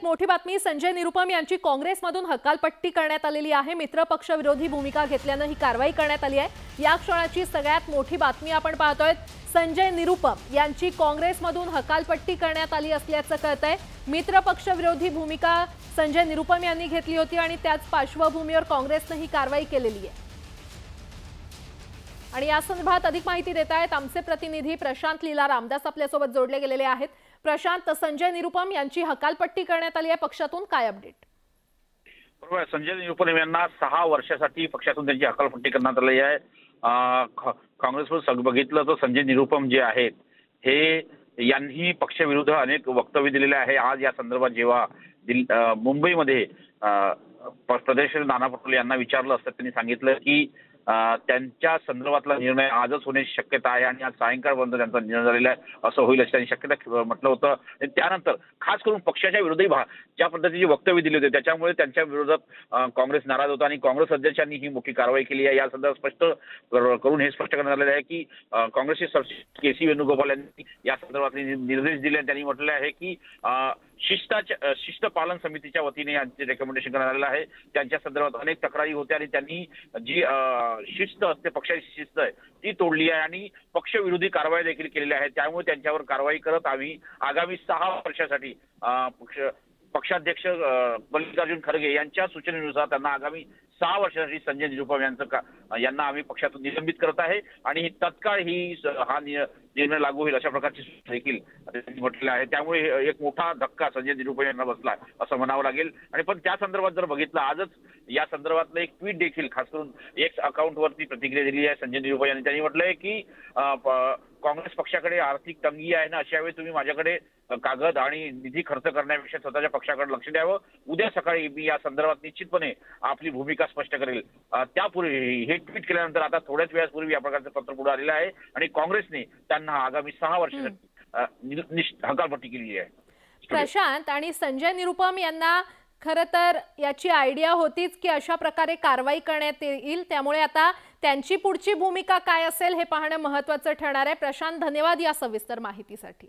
मोठी बातमी, संजय निरुपम यांची काँग्रेसमधून हकालपट्टी करण्यात आलेली आहे। मित्रपक्ष विरोधी भूमिका घेतल्याने ही कारवाई करण्यात आली आहे। या क्षणाची सगळ्यात मोठी बातमी आपण पाहतोय। संजय निरुपम यांची काँग्रेसमधून हकालपट्टी करण्यात आली असल्याचं कळतंय। मित्रपक्ष विरोधी भूमिका संजय निरुपम यांनी घेतली होती आणि त्याच पार्श्वभूमीवर काँग्रेसने ही कारवाई केलेली आहे। आणि या संदर्भात अधिक माहिती देत आहेत आमचे प्रतिनिधी प्रशांत लीला रामदास आपल्यासोबत जोडले गेलेले आहेत। प्रशांत, संजय निरुपम यांची हकालपट्टी करण्यात आली आहे, पक्षातून काय अपडेट? बरोबर, संजय निरुपम यांना 6 वर्षासाठी पक्षातून त्यांची हकालपट्टी करण्यात आली आहे। काँग्रेसवर बघितलं तर संजय निरुपम जे आहेत हे यांनी पक्षविरुद्ध अनेक वक्तव्य दिलेले आहे। आज या संदर्भात जेव्हा मुंबईमध्ये प्रदेश नाना पटोले यांना विचारलं असतं त्यांनी सांगितलं की त्यांच्या संदर्भातला निर्णय आजच होण्याची शक्यता आहे आणि आज सायंकाळपर्यंत त्यांचा निर्णय झालेला आहे असं होईल अशी त्यांनी शक्यता म्हटलं होतं। त्यानंतर खास करून पक्षाच्या विरोधी ज्या पद्धतीची वक्तव्य दिली होती त्याच्यामुळे त्यांच्या विरोधात काँग्रेस नाराज होता आणि काँग्रेस अध्यक्षांनी ही मोठी कारवाई केली आहे। या संदर्भात स्पष्ट करून हे स्पष्ट करण्यात आलेलं आहे की काँग्रेसचे सरचिटणीस के सी वेणुगोपाल यांनी या संदर्भातले निर्देश दिले। त्यांनी म्हटलं आहे की शिस्त पालन समितीच्या वतीने यांचे रेकमेंडेशन करण्यात आलेलं आहे। त्यांच्या संदर्भात अनेक तक्रारी होत्या आणि त्यांनी जी शिस्त असते, पक्षाची शिस्त आहे ती तोडली आहे आणि पक्षविरोधी कारवाई देखील केलेल्या आहेत। त्यामुळे त्यांच्यावर कारवाई करत आम्ही आगामी 6 वर्षासाठी पक्षाध्यक्ष मल्लिकार्जुन खरगे यांच्या सूचनेनुसार त्यांना आगामी 6 वर्षासाठी संजय निरुपम यांना आम्ही पक्षातून निलंबित करत आहे आणि तत्काळ हा निर्णय लागू होईल अशा प्रकारची सूचना देखील त्यांनी म्हटलेलं आहे। त्यामुळे एक मोठा धक्का संजय निरुपम यांना बसला असं म्हणावं लागेल। आणि पण त्या संदर्भात जर बघितलं आजच या संदर्भातलं एक ट्विट देखील खास करून एक्स अकाउंटवरती प्रतिक्रिया दिली आहे संजय निरुपम यांनी। त्यांनी म्हटलंय की काँग्रेस पक्षाकडे आर्थिक तंगी आहे ना, अशा वेळी तुम्ही माझ्याकडे कागद आणि निधी खर्च करण्यापेक्षा स्वतःच्या पक्षाकडे लक्ष द्यावं। उद्या सकाळी मी या संदर्भात निश्चितपणे आपली भूमिका स्पष्ट करेल। त्यापूर्वी हे ट्विट केल्यानंतर आता थोड्याच वेळापूर्वी या प्रकारचं पत्र पुढे आलेलं आहे आणि काँग्रेसने त्यांना आगामी 6 वर्षासाठी हकालपट्टी केली आहे। प्रशांत, आणि संजय निरुपम यांना खरं तर याची आयडिया होतीच की अशा प्रकारे कारवाई करण्यात येईल, त्यामुळे आता त्यांची पुढची भूमिका काय असेल हे पाहणं महत्त्वाचं ठरणार आहे। प्रशांत, धन्यवाद या सविस्तर माहितीसाठी।